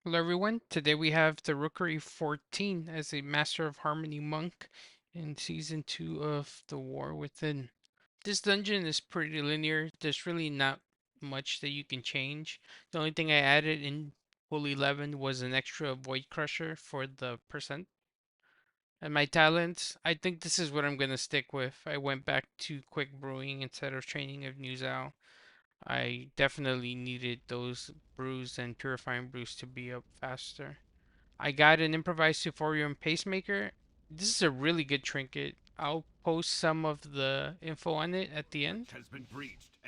Hello everyone, today we have the Rookery 14 as a Master of Harmony monk in Season 2 of The War Within. This dungeon is pretty linear, there's really not much that you can change. The only thing I added in Full 11 was an extra Void Crusher for the percent. And my talents, I think this is what I'm going to stick with. I went back to Quick Brewing instead of Training of New Zao. I definitely needed those brews and Purifying brews to be up faster. I got an improvised Euphorium pacemaker. This is a really good trinket. I'll post some of the info on it at the end.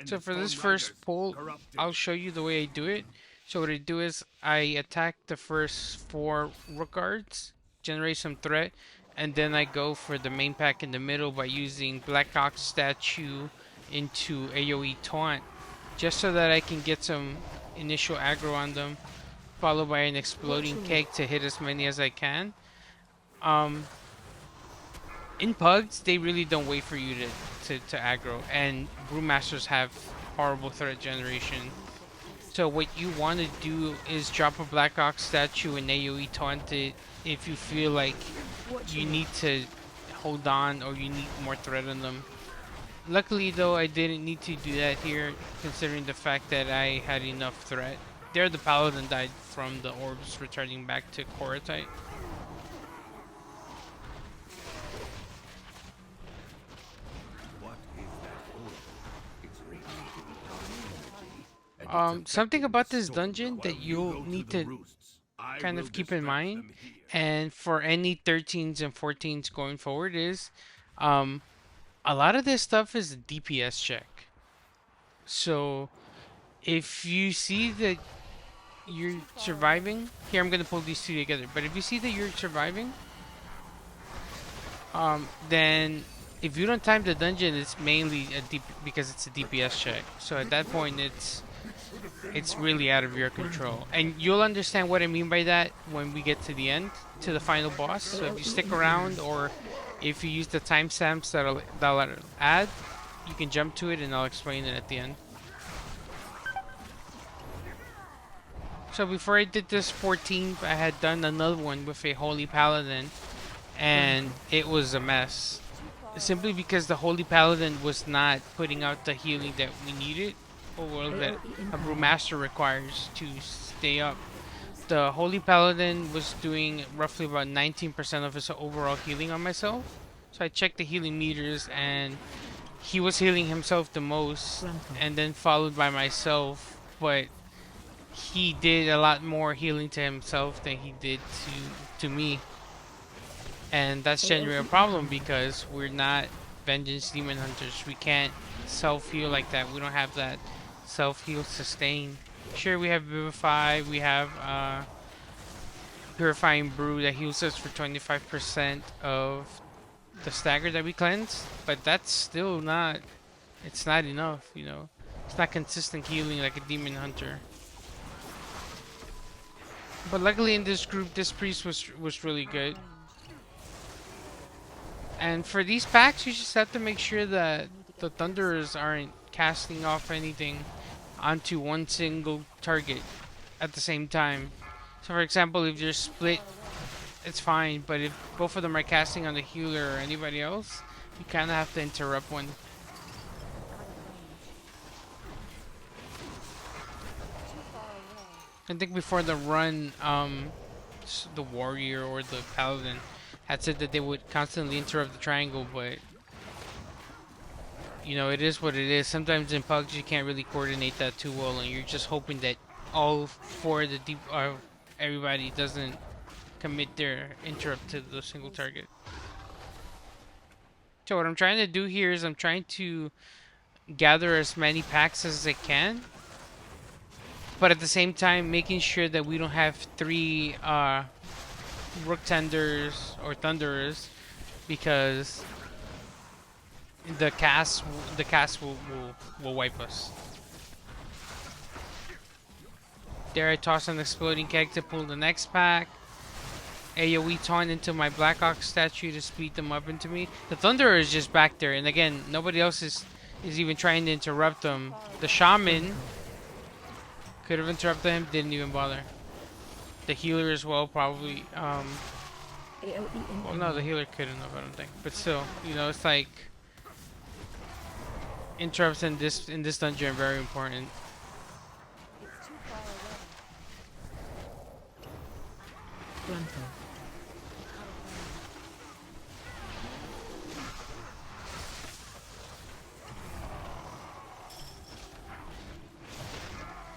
So for this first pull, I'll show you the way I do it. So what I do is I attack the first 4 rook guards, generate some threat, and then I go for the main pack in the middle by using Black Ox Statue into AoE Taunt, just so that I can get some initial aggro on them, followed by an exploding keg to hit as many as I can. Um, in pugs, they really don't wait for you to aggro, and Brewmasters have horrible threat generation. So what you want to do is drop a Black Ox statue and AoE taunt it if you feel like you need to hold on or you need more threat on them. Luckily though, I didn't need to do that here, considering the fact that I had enough threat. There the paladin died from the orbs returning back to Koratite. Something about this dungeon that you'll need to kind of keep in mind, and for any 13s and 14s going forward is, um, a lot of this stuff is a DPS check. So if you see that you're surviving, here I'm gonna pull these two together. But if you see that you're surviving, then if you don't time the dungeon, it's mainly because it's a DPS check. So at that point, it's really out of your control. And you'll understand what I mean by that when we get to the end, to the final boss. So if you stick around, or if you use the timestamps that'll add, you can jump to it and I'll explain it at the end. So before I did this 14th, I had done another one with a Holy Paladin, and it was a mess. Simply because the Holy Paladin was not putting out the healing that we needed, or that a Brewmaster requires to stay up. The Holy Paladin was doing roughly about 19% of his overall healing on myself. So I checked the healing meters, and he was healing himself the most, and then followed by myself. But he did a lot more healing to himself than he did to me. And that's generally a problem because we're not Vengeance Demon Hunters. We can't self-heal like that. We don't have that self-heal sustain. Sure, we have Vivify, we have Purifying Brew that heals us for 25% of the stagger that we cleanse, but that's still not, it's not enough, you know. It's not consistent healing like a Demon Hunter. But luckily in this group, this priest was really good. And for these packs, you just have to make sure that the Thunderers aren't casting off anything onto one single target at the same time. So for example, if you're split, it's fine, but if both of them are casting on the healer or anybody else, you kind of have to interrupt one. I think before the run, the warrior or the paladin had said that they would constantly interrupt the triangle, but you know, it is what it is. Sometimes in pugs you can't really coordinate that too well, and you're just hoping that all 4 of the everybody doesn't commit their interrupt to the single target. So what I'm trying to do here is I'm trying to gather as many packs as I can, but at the same time making sure that we don't have 3 Rook Tenders or Thunderers, because the cast will wipe us. There I toss an exploding keg to pull the next pack. AoE taunt into my Black Ox statue to speed them up into me. The Thunderer is just back there, and again, nobody else is even trying to interrupt them. The Shaman could have interrupted him, didn't even bother. The healer as well, probably. AOE Well, no, the incoming. healer couldn't have, I don't think. But still, it's like interrupts in this dungeon are very important. It's too far away. Gruntle. Out of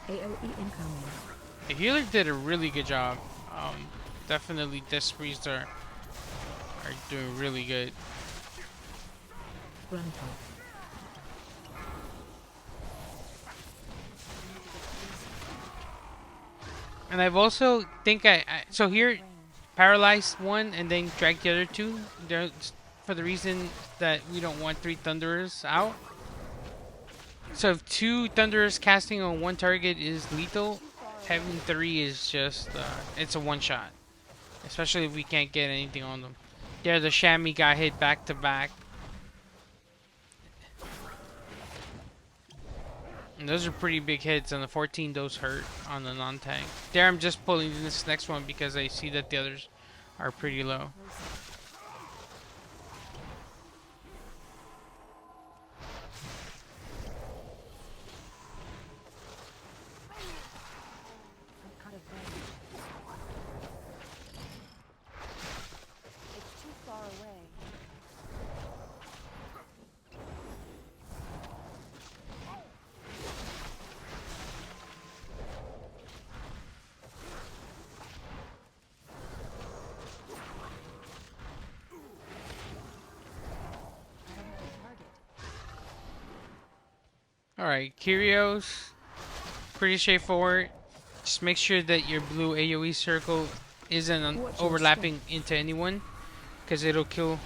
range. AOE incoming. The healer did a really good job. Definitely this priest are doing really good. Gruntle. And I've also think so Out of here range. paralyzed one and then drag the other two. For the reason that we don't want three thunderers out. So if two thunderers casting on one target is It's lethal, too far having away. three is just it's a one shot. Especially if we can't get anything on them. There, the chamois got hit back to back. And those are pretty big hits, and the 14 those hurt on the non-tank. There, I'm just pulling this next one because I see that the others are pretty Getting low. closer. I'm out of range. It's too far away. I don't have a target. Alright, Kyrios, pretty straightforward. Just make sure that your blue AoE circle isn't Watch your step. overlapping into anyone, because it'll kill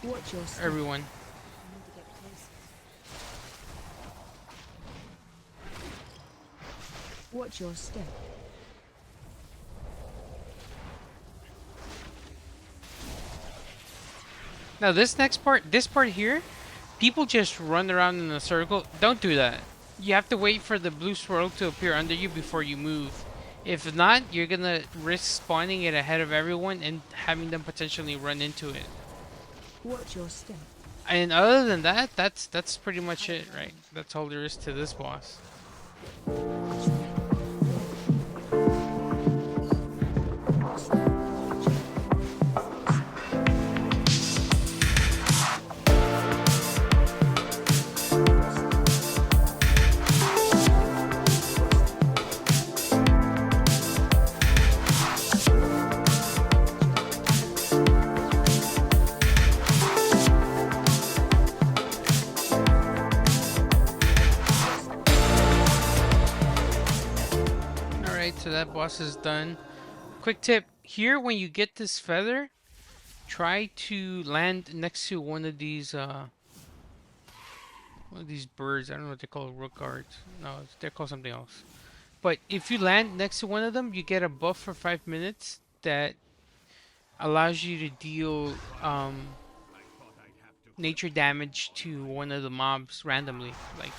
Watch your step. everyone. I need to get closer. Watch your step. Now this part here, people just run around in a circle. Don't do that. You have to wait for the blue swirl to appear under you before you move. If not, you're gonna risk spawning it ahead of everyone and having them potentially run into it. Watch your step. And other than that, that's pretty much it, right? That's all there is to this boss. Alright, so that boss is done. Quick tip, here when you get this feather, try to land next to one of these birds. I don't know what they call rookery. No, they're called something else. But if you land next to one of them, you get a buff for 5 minutes that allows you to deal nature damage to one of the mobs randomly. Like,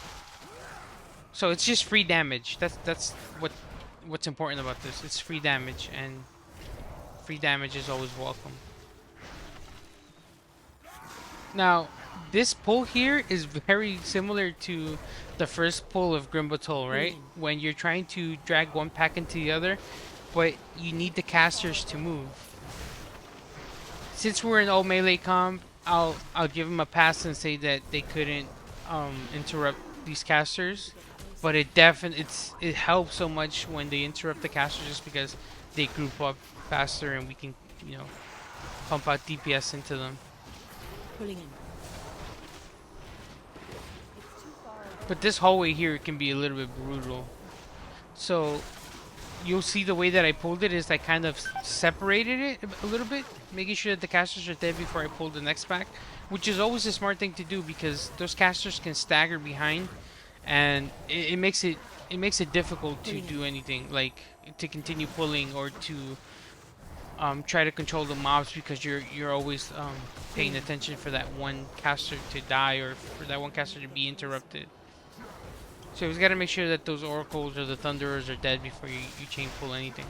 so it's just free damage. That's what's important about this. It's free damage, and free damage is always welcome. Now, this pull here is very similar to the first pull of Grimbatol, right? When you're trying to drag one pack into the other, but you need the casters to move. Since we're in all melee comp, I'll give them a pass and say that they couldn't interrupt these casters, but it helps so much when they interrupt the casters just because they group up faster and we can pump out DPS into them. Pulling in. It's too far away. But this hallway here can be a little bit brutal. So you'll see the way that I pulled it is I kind of separated it a little bit, making sure that the casters are dead before I pull the next pack, which is always a smart thing to do because those casters can stagger behind, and it makes it difficult to do anything like to continue pulling or to try to control the mobs because you're always paying attention for that one caster to die or for that one caster to be interrupted. So we've got to make sure that those oracles or the thunderers are dead before you chain pull anything.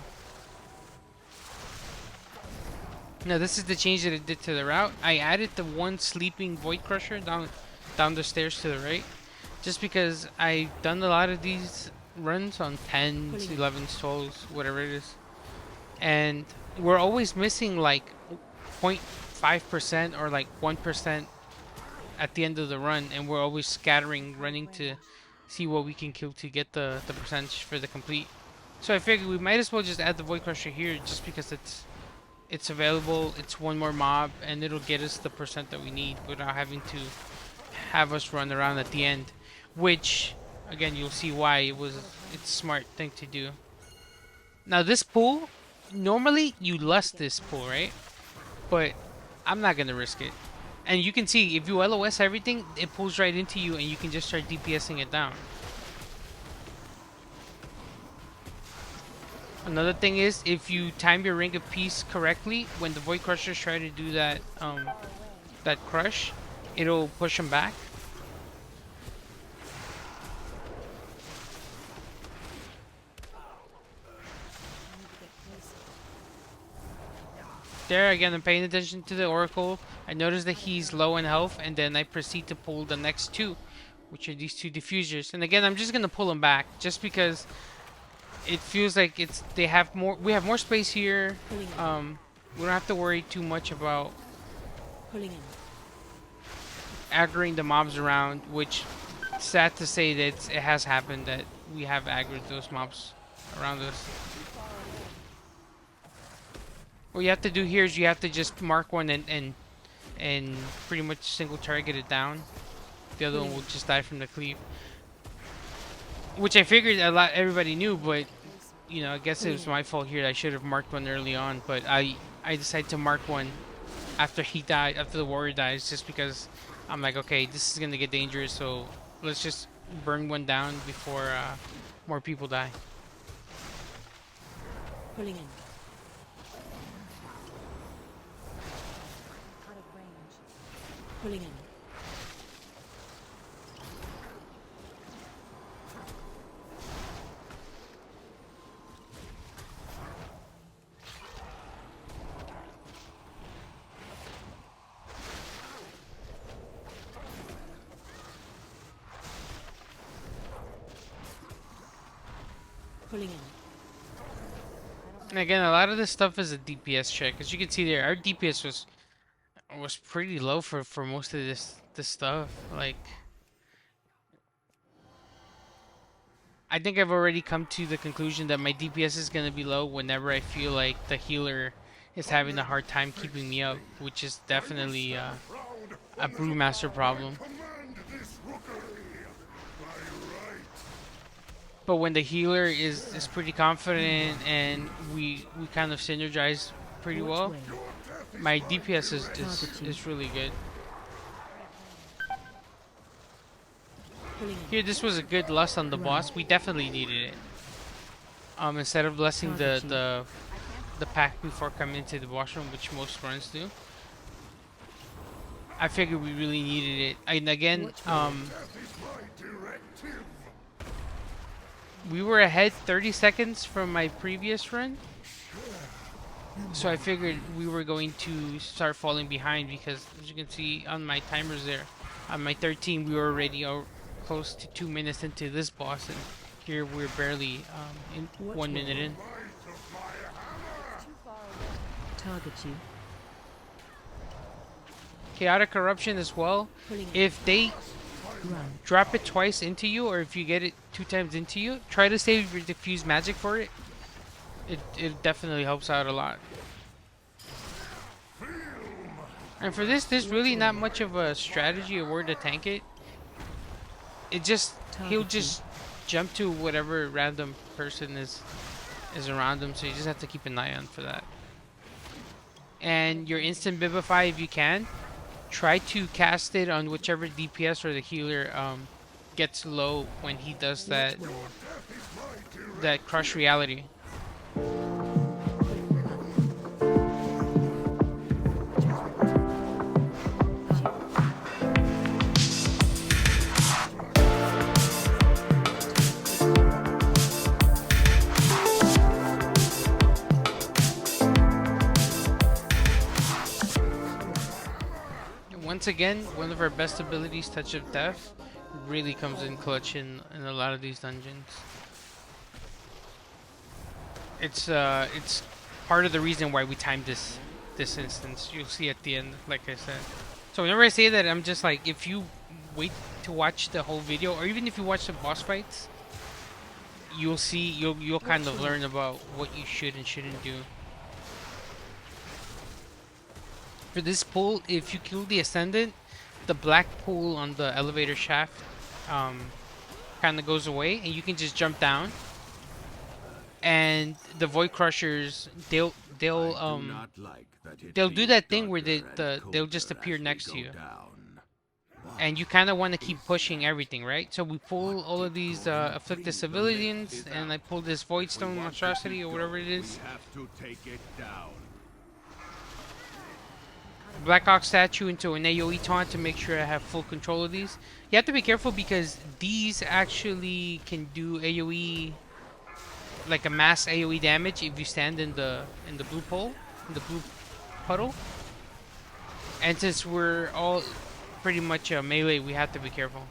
Now this is the change that it did to the route. I added the one sleeping Void Crusher down the stairs to the right, just because I've done a lot of these runs on 10s, Pulling in. 11s, 12s, whatever it is, and we're always missing like 0.5% or like 1% at the end of the run, and we're always scattering, running to see what we can kill to get the percentage for the complete. So I figured we might as well just add the Void Crusher here, just because it's available. It's one more mob, and it'll get us the percent that we need without having to have us run around at the end. Which, again, you'll see why it's a smart thing to do. Now this pool, normally you lust this pool, right? But I'm not gonna risk it. And you can see if you LOS everything, it pulls right into you, and you can just start DPSing it down. Another thing is, if you time your Ring of Peace correctly, when the Void Crushers try to do that crush, it'll push them back. I need to get closer. There again, I'm paying attention to the Oracle. I notice that he's low in health, and then I proceed to pull the next two, which are these two diffusers. And again, I'm just gonna pull them back, just because it feels like they have more. We have more space here. Pulling in. We don't have to worry too much about Pulling in. aggroing the mobs around, which, sad to say, that it has happened that we have aggroed those mobs around us. What you have to do here is you have to just mark one and pretty much single target it down. The other one will just die from the cleave, which I figured everybody knew, but you know, I guess it was my fault here. I should have marked one early on, but I decided to mark one after he died, after the warrior dies, just because I'm like, okay, this is gonna get dangerous, so let's just burn one down before more people die. Pulling in. Out of range. Pulling in. Pulling in. And again, a lot of this stuff is a DPS check. As you can see there, our DPS was pretty low for most of this stuff. Like, I think I've already come to the conclusion that my DPS is gonna be low whenever I feel like the healer is having a hard time keeping me up, which is definitely a Brewmaster problem. But when the healer is pretty confident and we kind of synergize pretty Watch well, way. my DPS is really good. Pulling in. Here, this was a good lust on the boss. We definitely needed it. Instead of blessing the pack before coming into the boss room, which most runs do, I figured we really needed it. And again, we were ahead 30 seconds from my previous run, so I figured we were going to start falling behind, because as you can see on my timers there, on my 13 we were already close to 2 minutes into this boss, and here we're barely in 1 minute in. Too far away. Target you. Chaotic Corruption as well. Pulling in. If they Run. drop it twice into you, or if you get it 2 times into you, try to save your diffuse magic for it. It definitely helps out a lot. And for this, there's really not much of a strategy or where to tank it. He'll just jump to whatever random person is around him, so you just have to keep an eye on for that. And your instant Bibify, if you can, try to cast it on whichever DPS or the healer gets low when he does that crush reality. once again, one of our best abilities, Touch of Death, really comes in clutch in a lot of these dungeons. It's part of the reason why we timed this instance. You'll see at the end, like I said. So whenever I say that, I'm just like, if you wait to watch the whole video, or even if you watch the boss fights, you'll see, you'll kind of learn about what you should and shouldn't do. For this pull, if you kill the Ascendant, the black pool on the elevator shaft kind of goes away, and you can just jump down. And the Void Crushers, they'll do that thing where they'll just appear next to you. And you kind of want to keep pushing everything, right? So we pull all of these afflicted civilians, and I pull this Void Stone monstrosity or whatever it is. Black Ox statue into an AoE taunt to make sure I have full control of these. You have to be careful because these actually can do AoE, like a mass AoE damage if you stand in the blue pole, in the blue puddle. And since we're all pretty much melee, we have to be careful.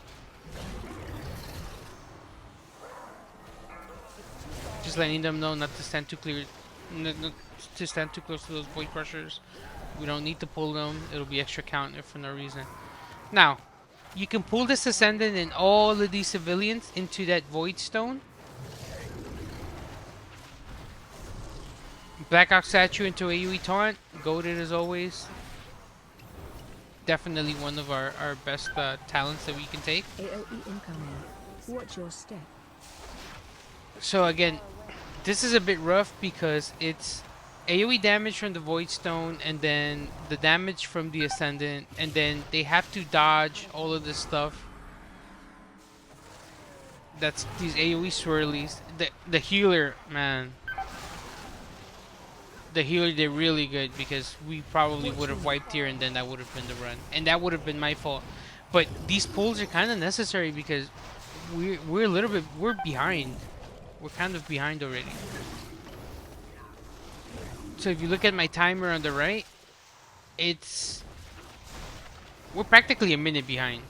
Just letting them know not to stand too clear, not to stand too close to those Void Crushers. We don't need to pull them. It'll be extra counter for no reason. Now, you can pull this Ascendant and all of these civilians into that Void Stone. Black Ox statue into AoE taunt. Goated as always. Definitely one of our best talents that we can take. AoE incoming. Watch your step. So again, this is a bit rough because it's AoE damage from the Void Stone, and then the damage from the Ascendant, and then they have to dodge all of this stuff. That's these AoE swirlies. The healer, man. The healer did really good because we probably would have wiped here, and then that would have been the run. And that would have been my fault. But these pulls are kind of necessary because we're a little bit, we're behind. We're kind of behind already. So if you look at my timer on the right, we're practically a minute behind,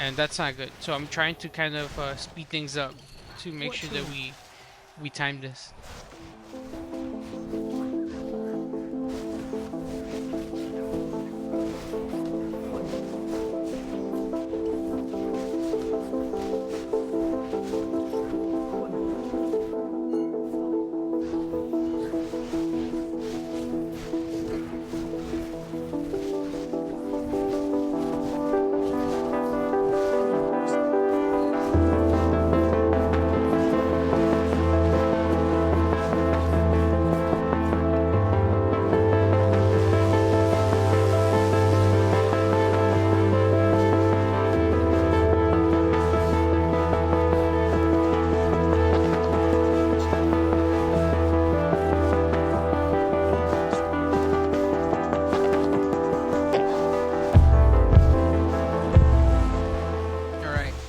and that's not good. So I'm trying to kind of speed things up to make sure that we time this.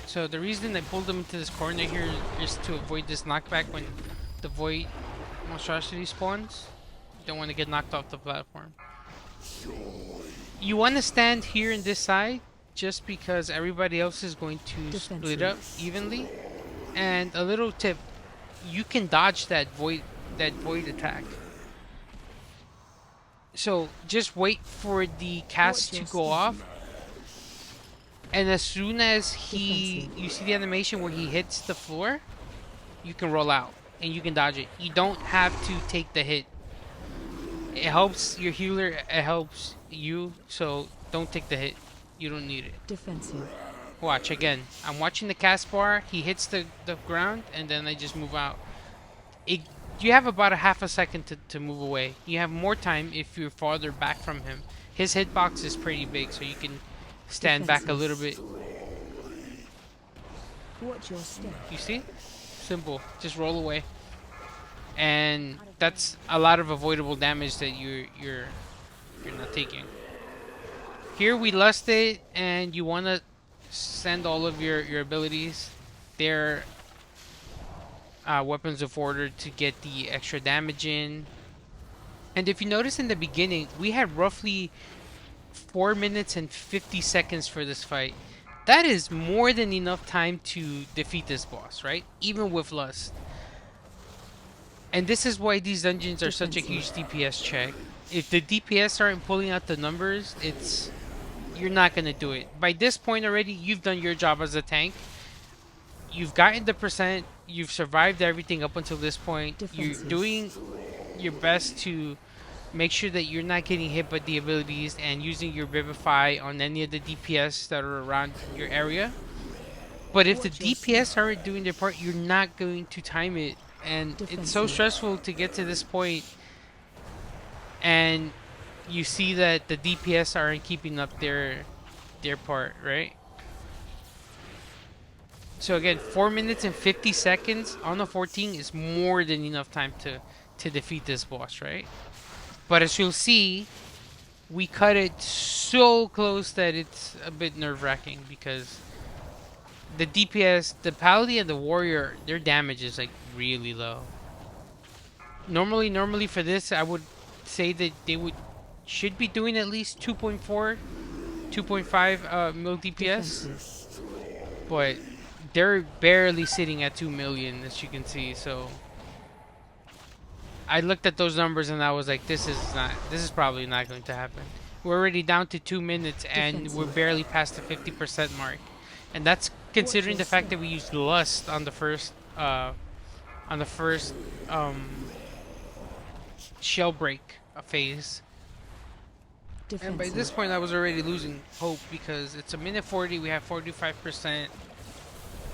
So the reason I pulled them into this corner here is to avoid this knockback when the Void monstrosity spawns. You don't want to get knocked off the platform. You want to stand here in this side just because everybody else is going to split up evenly. And a little tip, you can dodge that void attack. So just wait for the cast to go off. And as soon as you see the animation where he hits the floor, you can roll out and you can dodge it. You don't have to take the hit. It helps your healer, it helps you, so don't take the hit. You don't need it. Defensive. Watch again. I'm watching the cast bar, he hits the ground, and then I just move out. You have about a half a second to move away. You have more time if you're farther back from him. His hitbox is pretty big, so you can stand back a little bit. Watch your step. You see? Simple. Just roll away. And that's a lot of avoidable damage that you're not taking. Here we lust it, and you want to send all of your abilities. They're weapons of order to get the extra damage in. And if you notice in the beginning, we had roughly 4 minutes and 50 seconds for this fight. That is more than enough time to defeat this boss, right? Even with Lust. And this is why these dungeons are such a Defensive. huge DPS check. If the DPS aren't pulling out the numbers, it's you're not gonna do it. By this point already, you've done your job as a tank. You've gotten the percent. You've survived everything up until this point. You're Defensive. doing your best to make sure that you're not getting hit by the abilities and using your Vivify on any of the DPS that are around your area. But if the Watch your DPS step. aren't doing their part, you're not going to time it. And it's so Defensive. stressful to get to this point and you see that the DPS aren't keeping up their part, right? So again, 4 minutes and 50 seconds on a 14 is more than enough time to defeat this boss, right? But as you'll see, we cut it so close that it's a bit nerve-wracking because the DPS, the Paladin and the Warrior, their damage is like really low. Normally for this, I would say that they would should be doing at least 2.4, 2.5 mil DPS, Defensive. but they're barely sitting at 2 million, as you can see. So I looked at those numbers and I was like, this is probably not going to happen. We're already down to 2 minutes and we're Defensive. barely past the 50% mark, and that's Watch considering your the fact step. that we used Lust on the first shell break phase. And by this Defensive. point, I was already losing hope because it's a minute 40. We have 45%.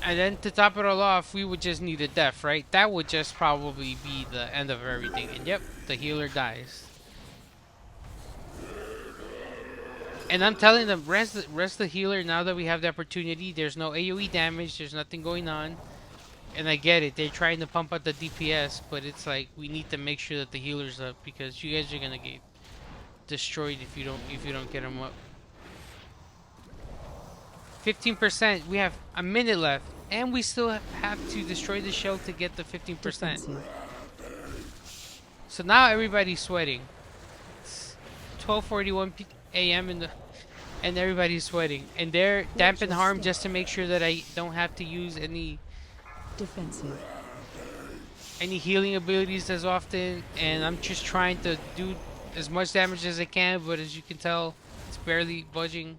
And then to top it all off, we would just need a death, right? That would just probably be the end of everything. And yep, the healer dies. And I'm telling them, rest the healer now that we have the opportunity. There's no AoE damage. There's nothing going on. And I get it. They're trying to pump out the DPS, but it's like we need to make sure that the healer's up because you guys are gonna get destroyed if you don't get them up. 15%. We have a minute left, and we still have to destroy the shell to get the 15%. Defensive. So now everybody's sweating. It's 12:41 a.m. and everybody's sweating, and they're Watch dampen your harm step. just to make sure that I don't have to use Defensive. any healing abilities as often, and I'm just trying to do as much damage as I can. But as you can tell, it's barely budging.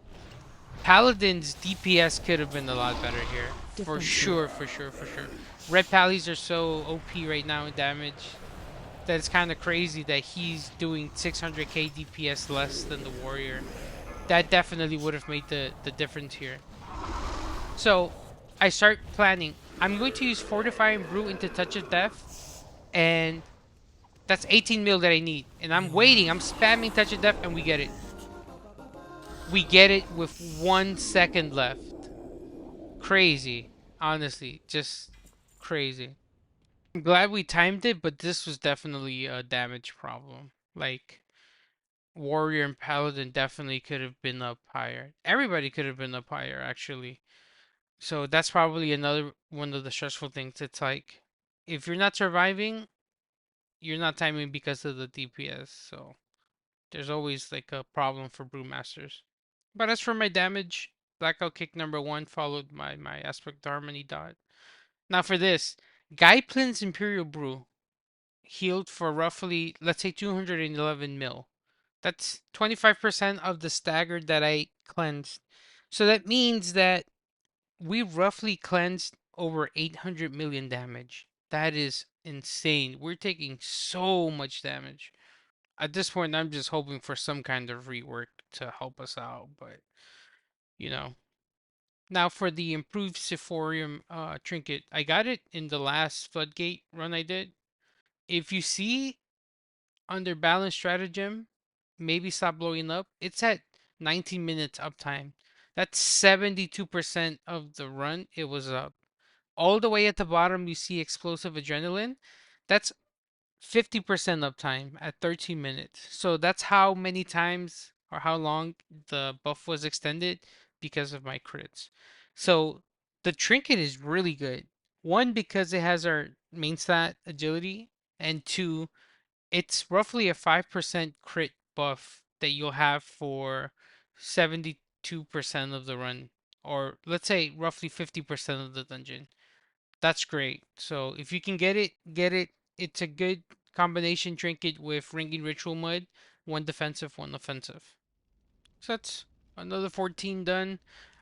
Paladin's DPS could have been a lot better here. For Defensive. sure, for sure, for sure. Red Pallies are so OP right now in damage that it's kind of crazy that he's doing 600k DPS less than the Warrior. That definitely would have made the difference here. So, I start planning. I'm going to use Fortify and Brew into Touch of Death, and that's 18 mil that I need. And I'm waiting, I'm spamming Touch of Death, and we get it. We get it with 1 second left. Crazy. Honestly, just crazy. I'm glad we timed it, but this was definitely a damage problem. Like, Warrior and Paladin definitely could have been up higher. Everybody could have been up higher, actually. So that's probably another one of the stressful things. It's like, if you're not surviving, you're not timing because of the DPS. So there's always like a problem for Brewmasters. But as for my damage, Blackout Kick number one followed my Aspect Harmony dot. Now for this, Gaiplin's Imperial Brew healed for roughly, let's say 211 mil. That's 25% of the stagger that I cleansed. So that means that we roughly cleansed over 800 million damage. That is insane. We're taking so much damage. At this point, I'm just hoping for some kind of rework to help us out, but you know. Now for the improved Sephorium trinket, I got it in the last Floodgate run I did. If you see under Balance Stratagem, maybe stop blowing up, it's at 19 minutes uptime. That's 72% of the run it was up. All the way at the bottom, you see Explosive Adrenaline. That's 50% uptime at 13 minutes. So that's how many times or how long the buff was extended because of my crits. So the trinket is really good. One, because it has our main stat agility, and two, it's roughly a 5% crit buff that you'll have for 72% of the run, or let's say roughly 50% of the dungeon. That's great. So if you can get it, get it. It's a good combination trinket with ringing ritual mud, one defensive, one offensive. So that's another 14 done.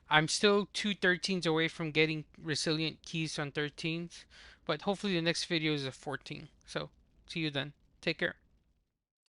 I'm still two 13s away from getting resilient keys on 13s, but hopefully the next video is a 14. So see you then. Take care.